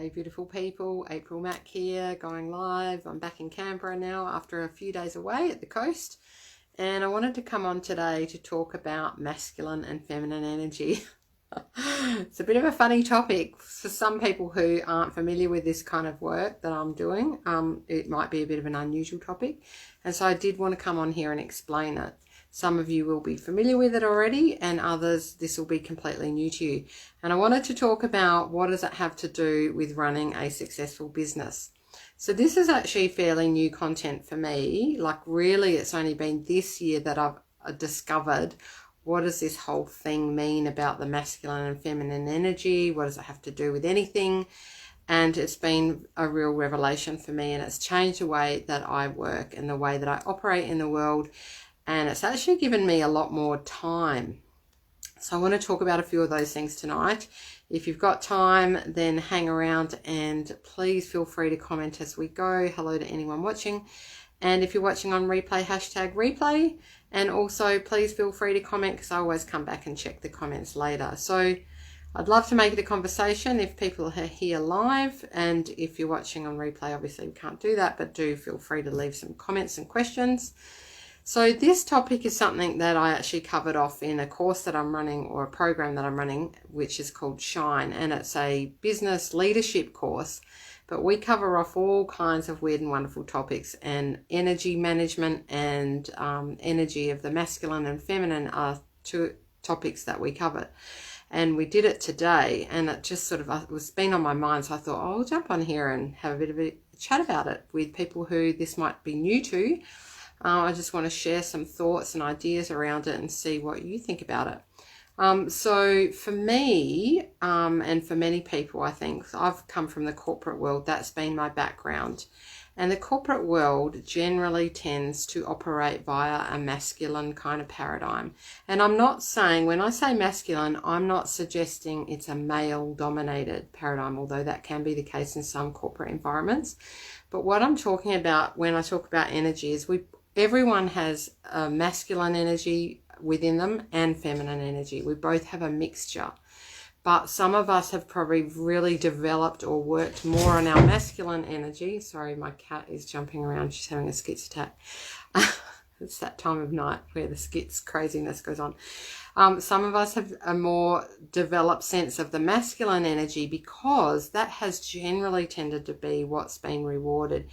Hey beautiful people, April Mac here, going live. I'm back in Canberra now after a few days away at the coast, and I wanted to come on today to talk about masculine and feminine energy. It's a bit of a funny topic for some people who aren't familiar with this kind of work that I'm doing. It might be a bit of an unusual topic, and so I did want to come on here and explain it. Some of you will be familiar with it already, and others, this will be completely new to you. And I wanted to talk about what does it have to do with running a successful business. So this is actually fairly new content for me. Like really, it's only been this year that I've discovered what does this whole thing mean about the masculine and feminine energy? What does it have to do with anything? And it's been a real revelation for me, and it's changed the way that I work and the way that I operate in the world. And it's actually given me a lot more time. So I want to talk about a few of those things tonight. If you've got time, then hang around and please feel free to comment as we go. Hello to anyone watching. And if you're watching on replay, hashtag replay. And also please feel free to comment, because I always come back and check the comments later. So I'd love to make it a conversation if people are here live. And if you're watching on replay, obviously we can't do that, but do feel free to leave some comments and questions. So this topic is something that I actually covered off in a course that I'm running, or a program that I'm running, which is called Shine. And it's a business leadership course, but we cover off all kinds of weird and wonderful topics, and energy management and energy of the masculine and feminine are two topics that we cover. And we did it today, and it just sort of it was been on my mind. So I thought, oh, I'll jump on here and have a bit of a chat about it with people who this might be new to. I just want to share some thoughts and ideas around it and see what you think about it. So for me, and for many people, I think, I've come from the corporate world. That's been my background. And the corporate world generally tends to operate via a masculine kind of paradigm. And I'm not saying, when I say masculine, I'm not suggesting it's a male-dominated paradigm, although that can be the case in some corporate environments. But what I'm talking about when I talk about energy is everyone has a masculine energy within them and feminine energy. We both have a mixture. But some of us have probably really developed or worked more on our masculine energy. Sorry, my cat is jumping around. She's having a skits attack. It's that time of night where the skits craziness goes on. Some of us have a more developed sense of the masculine energy, because that has generally tended to be what's been rewarded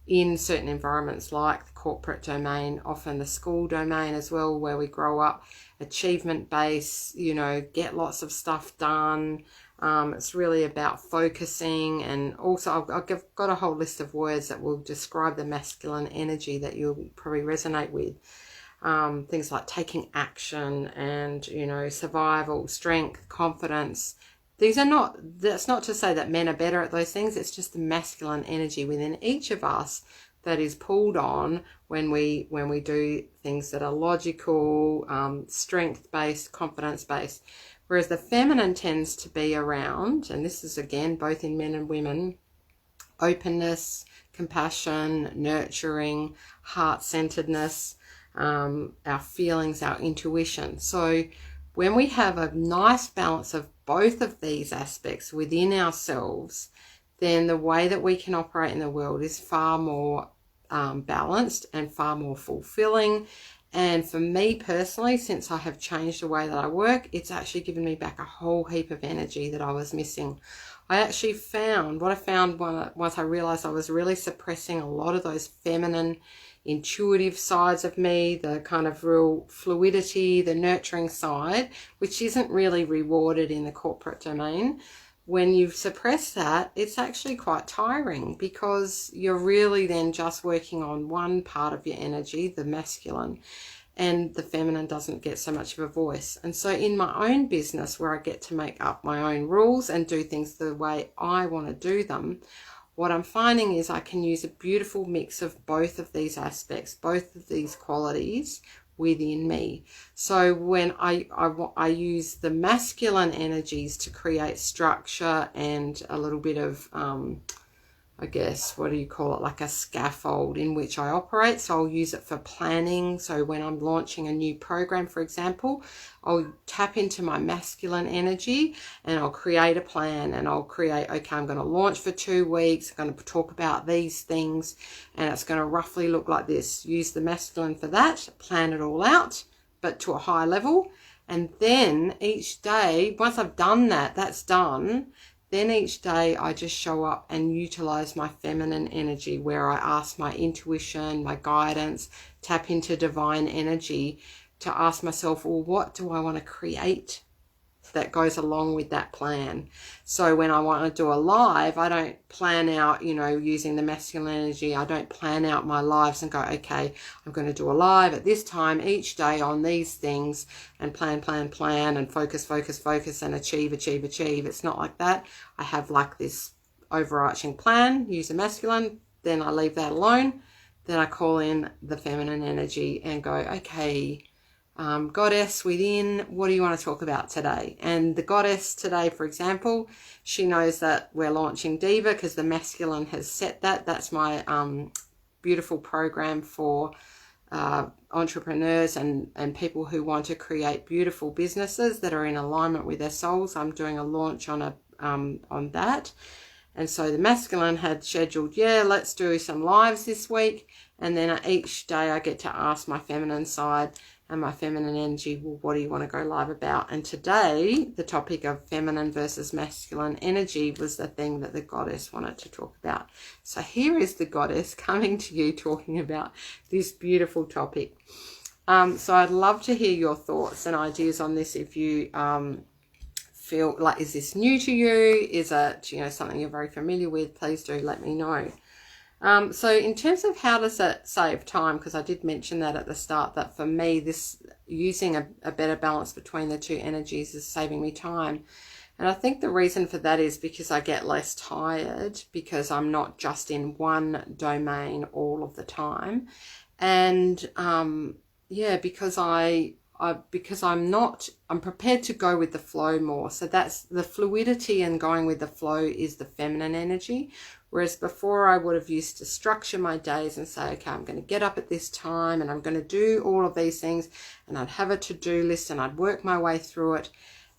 in certain environments, like the corporate domain, often the school domain as well, where we grow up, achievement based, get lots of stuff done. It's really about focusing, and also I've got a whole list of words that will describe the masculine energy that you'll probably resonate with. Things like taking action and, survival, strength, confidence. That's not to say that men are better at those things. It's just the masculine energy within each of us that is pulled on when we do things that are logical, strength-based, confidence-based. Whereas the feminine tends to be around, and this is again both in men and women, openness, compassion, nurturing, heart-centeredness, our feelings, our intuition. So when we have a nice balance of both of these aspects within ourselves, then the way that we can operate in the world is far more balanced and far more fulfilling. And for me personally, since I have changed the way that I work, it's actually given me back a whole heap of energy that I was missing. I actually found, once I realized I was really suppressing a lot of those feminine, intuitive sides of me, the kind of real fluidity, the nurturing side, which isn't really rewarded in the corporate domain. When you suppress that, it's actually quite tiring, because you're really then just working on one part of your energy, the masculine, and the feminine doesn't get so much of a voice. And so in my own business, where I get to make up my own rules and do things the way I want to do them, what I'm finding is I can use a beautiful mix of both of these aspects, both of these qualities within me. So when I use the masculine energies to create structure and a little bit of I guess, what do you call it, like a scaffold in which I operate. So I'll use it for planning. So when I'm launching a new program, for example, I'll tap into my masculine energy and I'll create a plan, and I'll create, okay, I'm going to launch for 2 weeks. I'm going to talk about these things, and it's going to roughly look like this. Use the masculine for that, plan it all out, but to a high level. And then each day, once I've done that, that's done. Then each day I just show up and utilize my feminine energy, where I ask my intuition, my guidance, tap into divine energy to ask myself, well, what do I want to create that goes along with that plan? So when I want to do a live, I don't plan out, using the masculine energy. I don't plan out my lives and go, okay, I'm going to do a live at this time each day on these things, and plan and focus and achieve. It's not like that. I have like this overarching plan, use the masculine, then I leave that alone. Then I call in the feminine energy and go, okay, goddess within, what do you want to talk about today? And the goddess today, for example, she knows that we're launching Diva because the masculine has set that. That's my beautiful program for entrepreneurs and people who want to create beautiful businesses that are in alignment with their souls. I'm doing a launch on that. And so the masculine had scheduled, let's do some lives this week. And then each day I get to ask my feminine side and my feminine energy, well, what do you want to go live about? And today, the topic of feminine versus masculine energy was the thing that the goddess wanted to talk about. So here is the goddess coming to you talking about this beautiful topic. So I'd love to hear your thoughts and ideas on this. If you feel like, is this new to you? Is it, something you're very familiar with? Please do let me know. So in terms of how does it save time, because I did mention that at the start, that for me, this using a better balance between the two energies is saving me time. And I think the reason for that is because I get less tired, because I'm not just in one domain all of the time. And because I'm prepared to go with the flow more. So that's the fluidity, and going with the flow is the feminine energy. Whereas before I would have used to structure my days and say, okay, I'm going to get up at this time and I'm going to do all of these things, and I'd have a to-do list and I'd work my way through it.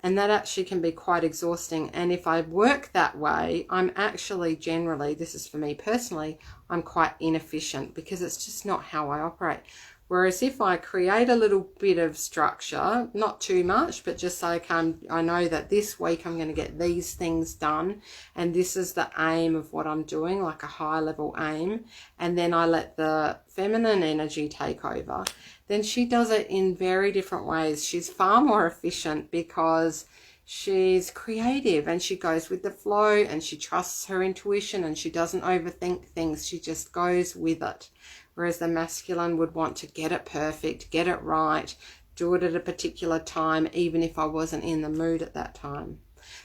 And that actually can be quite exhausting. And if I work that way, I'm actually generally, this is for me personally, I'm quite inefficient, because it's just not how I operate. Whereas if I create a little bit of structure, not too much, but just say, okay, I know that this week I'm going to get these things done, and this is the aim of what I'm doing, like a high level aim, and then I let the feminine energy take over, then she does it in very different ways. She's far more efficient because she's creative and she goes with the flow and she trusts her intuition and she doesn't overthink things. She just goes with it. Whereas the masculine would want to get it perfect, get it right, do it at a particular time, even if I wasn't in the mood at that time.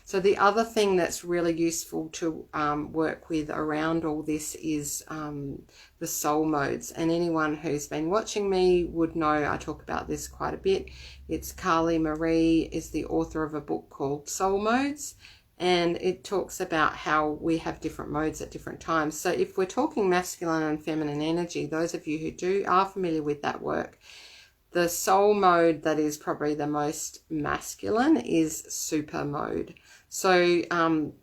So the other thing that's really useful to work with around all this is the soul modes. And anyone who's been watching me would know I talk about this quite a bit. It's Carly Marie is the author of a book called Soul Modes. And it talks about how we have different modes at different times. So if we're talking masculine and feminine energy, those of you who are familiar with that work, the soul mode that is probably the most masculine is super mode. So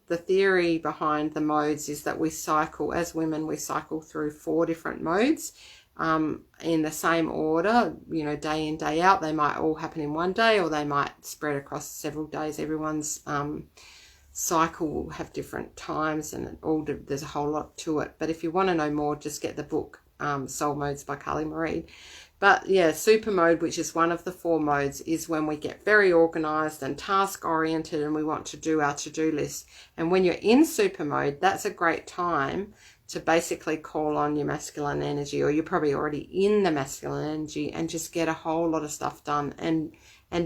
the theory behind the modes is that we cycle, as women, we cycle through 4 different modes in the same order, day in, day out. They might all happen in one day, or they might spread across several days. Everyone's cycle will have different times, and there's a whole lot to it. But if you want to know more, just get the book Soul Modes by Carly Marie. But yeah, super mode, which is one of the 4 modes, is when we get very organized and task oriented and we want to do our to-do list. And when you're in super mode, that's a great time to basically call on your masculine energy, or you're probably already in the masculine energy, and just get a whole lot of stuff done and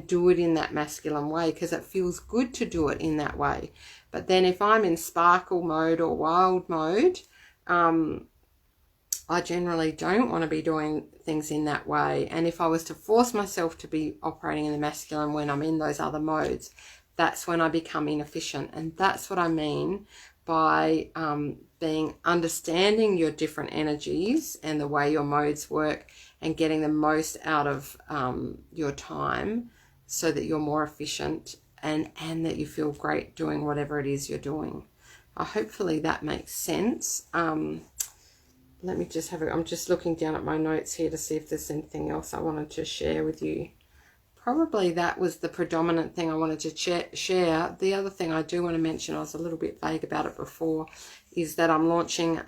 do it in that masculine way, because it feels good to do it in that way. But then if I'm in sparkle mode or wild mode, I generally don't want to be doing things in that way. And if I was to force myself to be operating in the masculine when I'm in those other modes, that's when I become inefficient. And that's what I mean by being understanding your different energies and the way your modes work and getting the most out of your time so that you're more efficient and that you feel great doing whatever it is you're doing. Hopefully that makes sense. Let me just I'm just looking down at my notes here to see if there's anything else I wanted to share with you. Probably that was the predominant thing I wanted to share. The other thing I do want to mention, I was a little bit vague about it before, is that I'm launching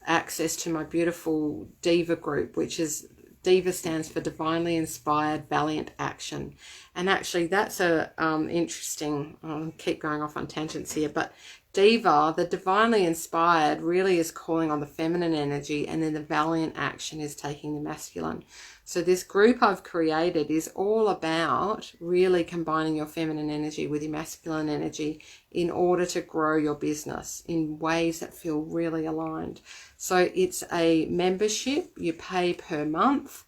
access to my beautiful Diva group, which is, Diva stands for Divinely Inspired Valiant Action. And actually that's a interesting, I'll keep going off on tangents here, but Diva, the divinely inspired, really is calling on the feminine energy, and then the valiant action is taking the masculine. So this group I've created is all about really combining your feminine energy with your masculine energy in order to grow your business in ways that feel really aligned. So it's a membership. You pay per month.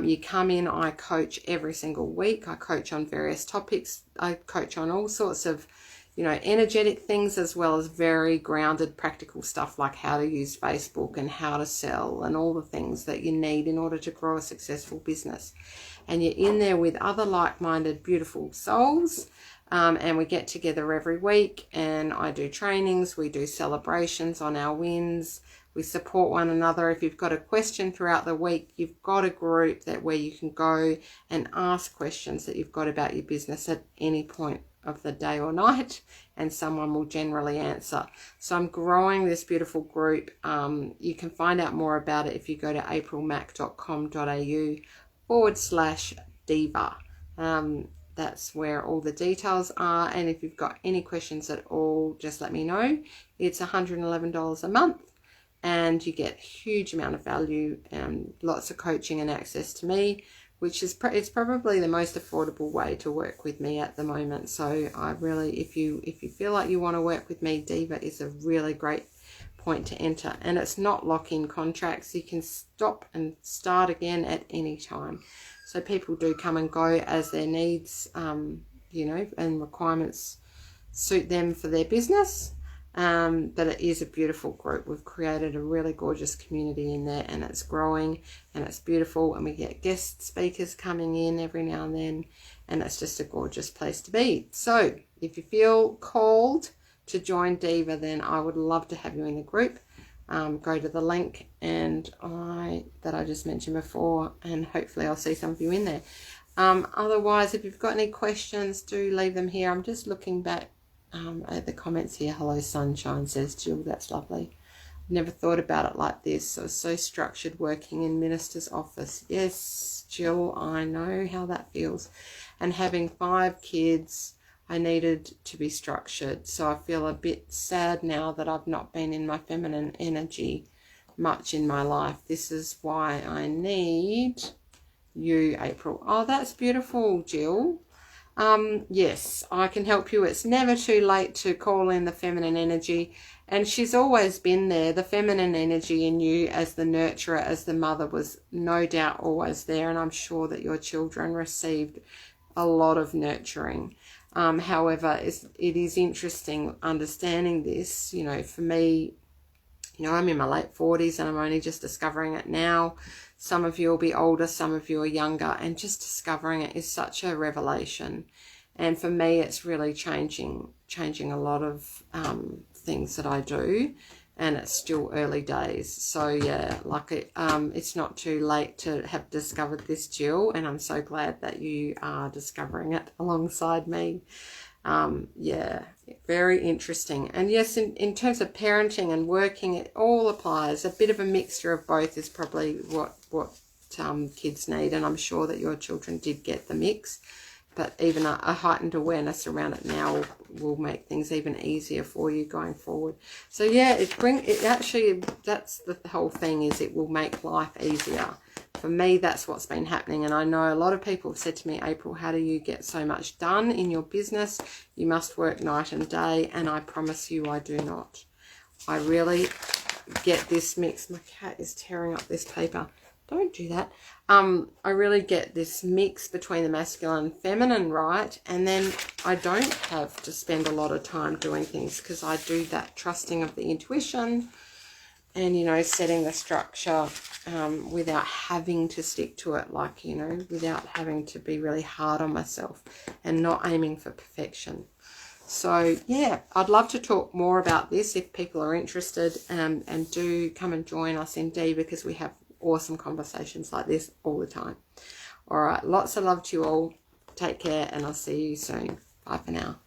You come in, I coach every single week. I coach on various topics. I coach on all sorts of, you know, energetic things, as well as very grounded practical stuff like how to use Facebook and how to sell and all the things that you need in order to grow a successful business. And you're in there with other like-minded beautiful souls, and we get together every week, and I do trainings, we do celebrations on our wins, we support one another. If you've got a question throughout the week, you've got a group that where you can go and ask questions that you've got about your business at any point of the day or night, and someone will generally answer. So I'm growing this beautiful group. You can find out more about it if you go to aprilmac.com.au/diva. That's where all the details are, and if you've got any questions at all, just let me know. It's $111 a month, and you get a huge amount of value and lots of coaching and access to me, which is it's probably the most affordable way to work with me at the moment. So I really, if you feel like you want to work with me, Diva is a really great point to enter. And it's not lock-in contracts. You can stop and start again at any time. So people do come and go as their needs, you know, and requirements suit them for their business. But it is a beautiful group. We've created a really gorgeous community in there, and it's growing and it's beautiful, and we get guest speakers coming in every now and then, and it's just a gorgeous place to be. So if you feel called to join Diva, then I would love to have you in the group. Go to the link that I just mentioned before, and hopefully I'll see some of you in there. Otherwise, if you've got any questions, do leave them here. I'm just looking back at the comments here. Hello Sunshine, says Jill. That's lovely. Never thought about it like this. I was so structured working in minister's office. Yes, Jill, I know how that feels. And having 5 kids, I needed to be structured. So I feel a bit sad now that I've not been in my feminine energy much in my life. This is why I need you, April. Oh, that's beautiful, Jill. Yes, I can help you. It's never too late to call in the feminine energy, and she's always been there. The feminine energy in you as the nurturer, as the mother, was no doubt always there, and I'm sure that your children received a lot of nurturing. However, it is interesting understanding this. You know, for me, you know, I'm in my late 40s and I'm only just discovering it now. Some of you will be older, some of you are younger, and just discovering it is such a revelation. And for me, it's really changing a lot of things that I do, and it's still early days. So yeah, like it's not too late to have discovered this, Jill, and I'm so glad that you are discovering it alongside me. Yeah, very interesting. And yes, in terms of parenting and working, it all applies. A bit of a mixture of both is probably what kids need, and I'm sure that your children did get the mix, but even a heightened awareness around it now will make things even easier for you going forward. So yeah, that's the whole thing, is it will make life easier. For me, that's what's been happening. And I know a lot of people have said to me, April, how do you get so much done in your business? You must work night and day. And I promise you, I do not. I really get this mix. My cat is tearing up this paper. don't do that. I really get this mix between the masculine and feminine, right? And then I don't have to spend a lot of time doing things because I do that trusting of the intuition and, you know, setting the structure without having to stick to it, like, you know, without having to be really hard on myself and not aiming for perfection. So, yeah, I'd love to talk more about this if people are interested, and do come and join us in D, because we have awesome conversations like this all the time. All right, lots of love to you all. Take care, and I'll see you soon. Bye for now.